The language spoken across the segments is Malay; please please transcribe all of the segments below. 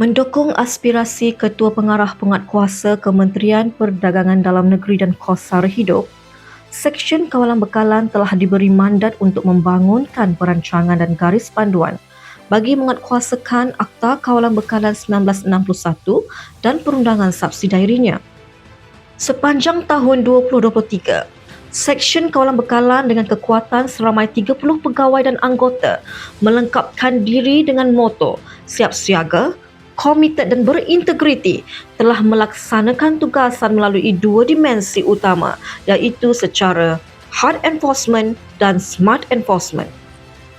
Mendukung aspirasi Ketua Pengarah Penguatkuasa Kementerian Perdagangan Dalam Negeri dan Kos Sara Hidup, Seksyen Kawalan Bekalan telah diberi mandat untuk membangunkan perancangan dan garis panduan bagi menguatkuasakan Akta Kawalan Bekalan 1961 dan perundangan subsidiarinya. Sepanjang tahun 2023, Seksyen Kawalan Bekalan dengan kekuatan seramai 30 pegawai dan anggota melengkapkan diri dengan moto siap siaga, komited dan berintegriti telah melaksanakan tugasan melalui dua dimensi utama, iaitu secara hard enforcement dan smart enforcement.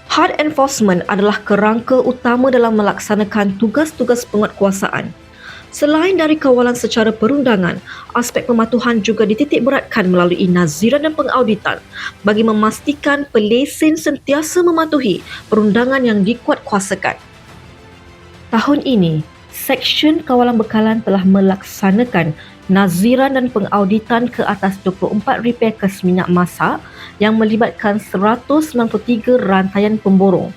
Hard enforcement adalah kerangka utama dalam melaksanakan tugas-tugas penguatkuasaan. Selain dari kawalan secara perundangan, aspek pematuhan juga dititikberatkan melalui naziran dan pengauditan bagi memastikan pelesen sentiasa mematuhi perundangan yang dikuatkuasakan. Tahun ini, Seksyen Kawalan Bekalan telah melaksanakan naziran dan pengauditan ke atas 24 repair kes minyak masak yang melibatkan 193 rantaian pemborong,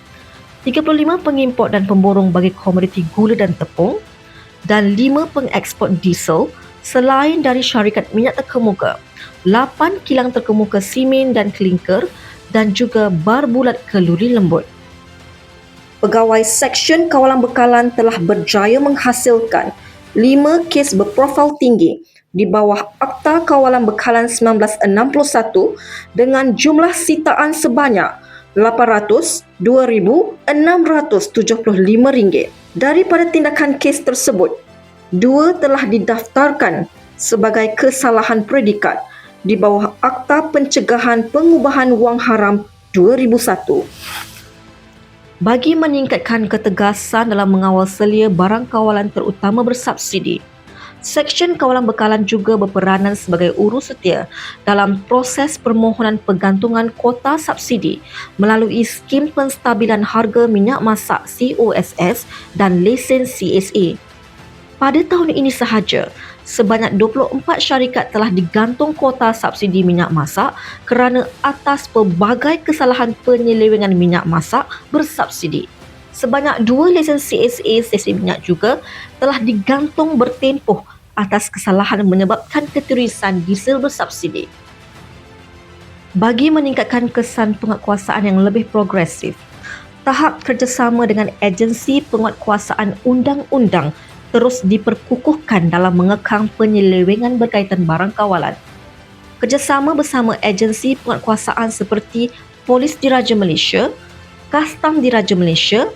35 pengimport dan pemborong bagi komoditi gula dan tepung, dan 5 pengeksport diesel selain dari syarikat minyak terkemuka, 8 kilang terkemuka simen dan klinker dan juga bar bulat keluri lembut. Pegawai Seksyen Kawalan Bekalan telah berjaya menghasilkan 5 kes berprofil tinggi di bawah Akta Kawalan Bekalan 1961 dengan jumlah sitaan sebanyak RM802,675. Daripada tindakan kes tersebut, 2 telah didaftarkan sebagai kesalahan predikat di bawah Akta Pencegahan Pengubahan Wang Haram 2001. Bagi meningkatkan ketegasan dalam mengawal selia barang kawalan terutama bersubsidi, Seksyen Kawalan Bekalan juga berperanan sebagai urus setia dalam proses permohonan pergantungan kuota subsidi melalui skim penstabilan harga minyak masak COSS dan lesen CSA. Pada tahun ini sahaja, sebanyak 24 syarikat telah digantung kuota subsidi minyak masak kerana atas pelbagai kesalahan penyelewengan minyak masak bersubsidi. Sebanyak 2 lesen CSA stesen minyak juga telah digantung bertempoh atas kesalahan menyebabkan keterusan diesel bersubsidi. Bagi meningkatkan kesan penguatkuasaan yang lebih progresif, tahap kerjasama dengan agensi penguatkuasaan undang-undang terus diperkukuhkan dalam mengekang penyelewengan berkaitan barang kawalan. Kerjasama bersama agensi penguatkuasaan seperti Polis Diraja Malaysia, Kastam Diraja Malaysia,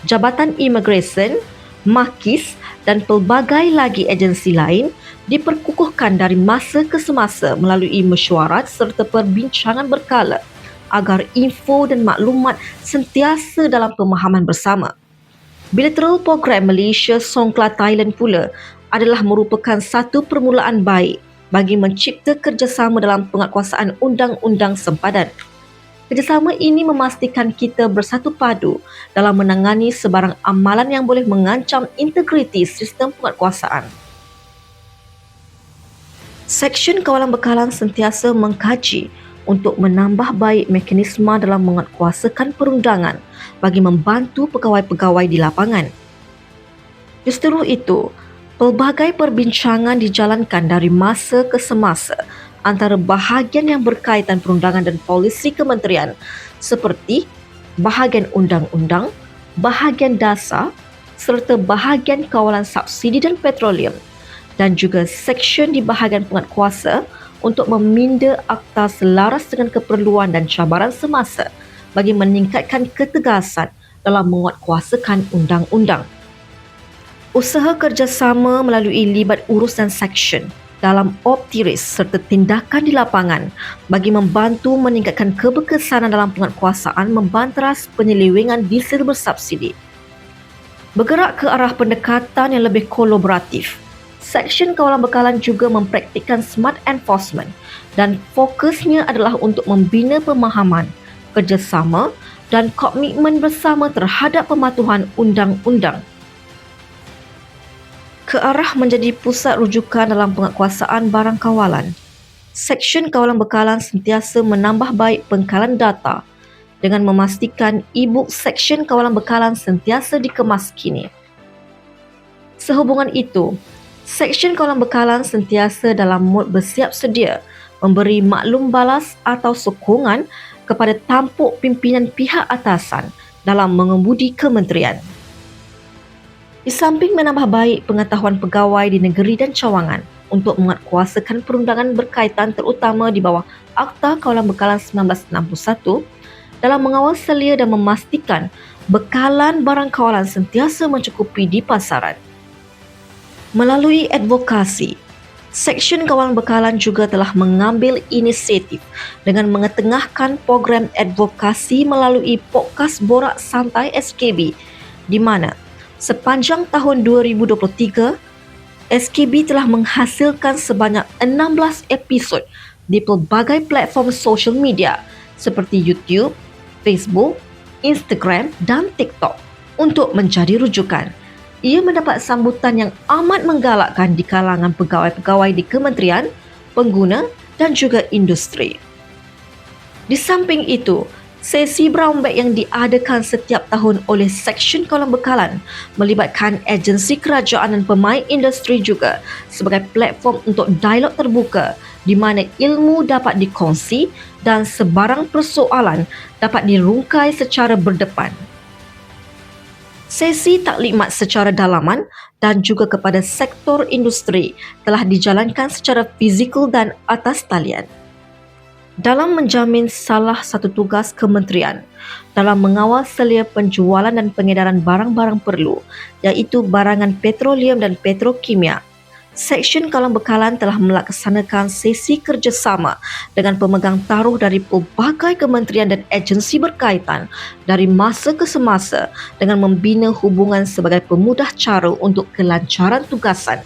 Jabatan Imigresen, MAKIS dan pelbagai lagi agensi lain diperkukuhkan dari masa ke semasa melalui mesyuarat serta perbincangan berkala agar info dan maklumat sentiasa dalam pemahaman bersama. Bilateral Program Malaysia Songkla Thailand pula adalah merupakan satu permulaan baik bagi mencipta kerjasama dalam penguatkuasaan undang-undang sempadan. Kerjasama ini memastikan kita bersatu padu dalam menangani sebarang amalan yang boleh mengancam integriti sistem penguatkuasaan. Seksyen Kawalan Bekalan sentiasa mengkaji untuk menambah baik mekanisme dalam menguatkuasakan perundangan bagi membantu pegawai-pegawai di lapangan. Justeru itu, pelbagai perbincangan dijalankan dari masa ke semasa antara bahagian yang berkaitan perundangan dan polisi kementerian seperti bahagian undang-undang, bahagian dasar serta bahagian kawalan subsidi dan petroleum dan juga seksyen di bahagian penguatkuasa untuk meminda akta selaras dengan keperluan dan cabaran semasa bagi meningkatkan ketegasan dalam menguatkuasakan undang-undang. Usaha kerjasama melalui libat urus dan seksyen dalam optiris serta tindakan di lapangan bagi membantu meningkatkan keberkesanan dalam penguatkuasaan membanteras penyelewengan diesel bersubsidi. Bergerak ke arah pendekatan yang lebih kolaboratif, Seksyen Kawalan Bekalan juga mempraktikkan smart enforcement dan fokusnya adalah untuk membina pemahaman, kerjasama dan komitmen bersama terhadap pematuhan undang-undang. Ke arah menjadi pusat rujukan dalam penguatkuasaan barang kawalan, Seksyen Kawalan Bekalan sentiasa menambah baik pengkalan data dengan memastikan e-book Seksyen Kawalan Bekalan sentiasa dikemas kini. Sehubungan itu, Seksyen Kawalan Bekalan sentiasa dalam mood bersiap sedia memberi maklum balas atau sokongan kepada tampuk pimpinan pihak atasan dalam mengemudi kementerian. Di samping menambah baik pengetahuan pegawai di negeri dan cawangan untuk menguatkuasakan perundangan berkaitan terutama di bawah Akta Kawalan Bekalan 1961 dalam mengawal selia dan memastikan bekalan barang kawalan sentiasa mencukupi di pasaran. Melalui advokasi, Seksyen Kawalan Bekalan juga telah mengambil inisiatif dengan mengetengahkan program advokasi melalui podcast Borak Santai SKB di mana sepanjang tahun 2023, SKB telah menghasilkan sebanyak 16 episod di pelbagai platform sosial media seperti YouTube, Facebook, Instagram dan TikTok untuk menjadi rujukan. Ia mendapat sambutan yang amat menggalakkan di kalangan pegawai-pegawai di kementerian, pengguna dan juga industri. Di samping itu, sesi brown bag yang diadakan setiap tahun oleh Seksyen Kawalan Bekalan melibatkan agensi kerajaan dan pemain industri juga sebagai platform untuk dialog terbuka di mana ilmu dapat dikongsi dan sebarang persoalan dapat dirungkai secara berdepan. Sesi taklimat secara dalaman dan juga kepada sektor industri telah dijalankan secara fizikal dan atas talian. Dalam menjamin salah satu tugas kementerian dalam mengawal selia penjualan dan pengedaran barang-barang perlu, iaitu barangan petroleum dan petrokimia, Seksyen Kawalan Bekalan telah melaksanakan sesi kerjasama dengan pemegang taruh dari pelbagai kementerian dan agensi berkaitan dari masa ke semasa dengan membina hubungan sebagai pemudah cara untuk kelancaran tugasan.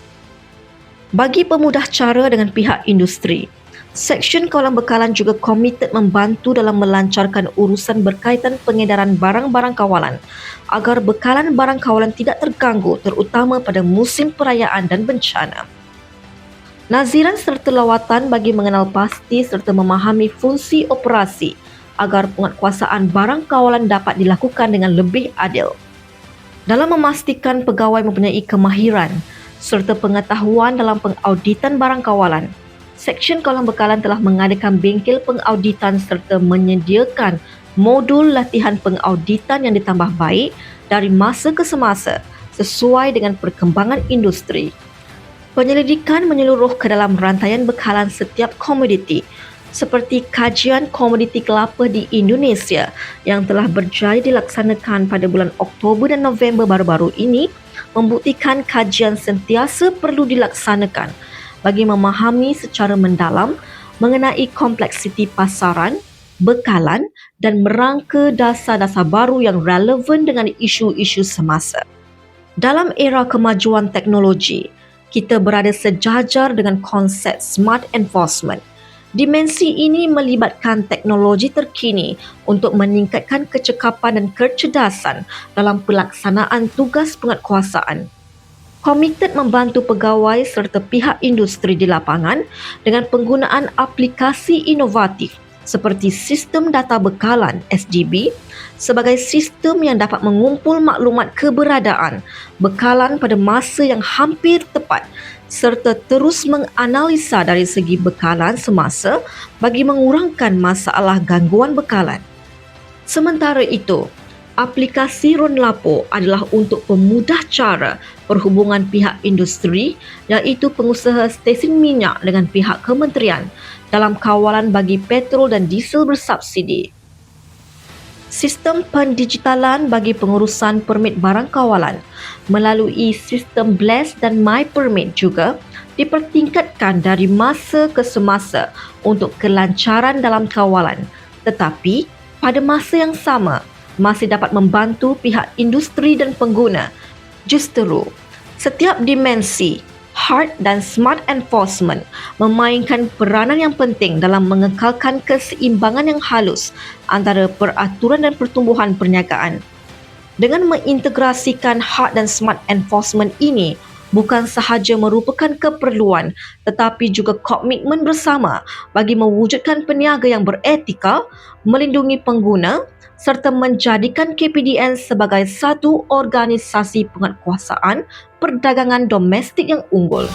Bagi pemudah cara dengan pihak industri, Seksyen Kawalan Bekalan juga komited membantu dalam melancarkan urusan berkaitan pengedaran barang-barang kawalan agar bekalan barang kawalan tidak terganggu terutama pada musim perayaan dan bencana. Naziran serta lawatan bagi mengenal pasti serta memahami fungsi operasi agar penguatkuasaan barang kawalan dapat dilakukan dengan lebih adil. Dalam memastikan pegawai mempunyai kemahiran serta pengetahuan dalam pengauditan barang kawalan, Seksyen Kawalan Bekalan telah mengadakan bengkel pengauditan serta menyediakan modul latihan pengauditan yang ditambah baik dari masa ke semasa sesuai dengan perkembangan industri. Penyelidikan menyeluruh ke dalam rantaian bekalan setiap komoditi seperti kajian komoditi kelapa di Indonesia yang telah berjaya dilaksanakan pada bulan Oktober dan November baru-baru ini membuktikan kajian sentiasa perlu dilaksanakan bagi memahami secara mendalam mengenai kompleksiti pasaran, bekalan dan merangka dasar-dasar baru yang relevan dengan isu-isu semasa. Dalam era kemajuan teknologi, kita berada sejajar dengan konsep smart enforcement. Dimensi ini melibatkan teknologi terkini untuk meningkatkan kecekapan dan kecerdasan dalam pelaksanaan tugas penguatkuasaan. Komited membantu pegawai serta pihak industri di lapangan dengan penggunaan aplikasi inovatif seperti Sistem Data Bekalan SDB sebagai sistem yang dapat mengumpul maklumat keberadaan bekalan pada masa yang hampir tepat serta terus menganalisa dari segi bekalan semasa bagi mengurangkan masalah gangguan bekalan. Sementara itu, aplikasi Ronlapo adalah untuk pemudah cara perhubungan pihak industri iaitu pengusaha stesen minyak dengan pihak kementerian dalam kawalan bagi petrol dan diesel bersubsidi. Sistem pendigitalan bagi pengurusan permit barang kawalan melalui sistem Blast dan My Permit juga dipertingkatkan dari masa ke semasa untuk kelancaran dalam kawalan, tetapi pada masa yang sama masih dapat membantu pihak industri dan pengguna. Justeru, setiap dimensi hard dan smart enforcement memainkan peranan yang penting dalam mengekalkan keseimbangan yang halus antara peraturan dan pertumbuhan perniagaan. Dengan mengintegrasikan hard dan smart enforcement ini, bukan sahaja merupakan keperluan tetapi juga komitmen bersama bagi mewujudkan peniaga yang beretika, melindungi pengguna serta menjadikan KPDN sebagai satu organisasi penguatkuasaan perdagangan domestik yang unggul.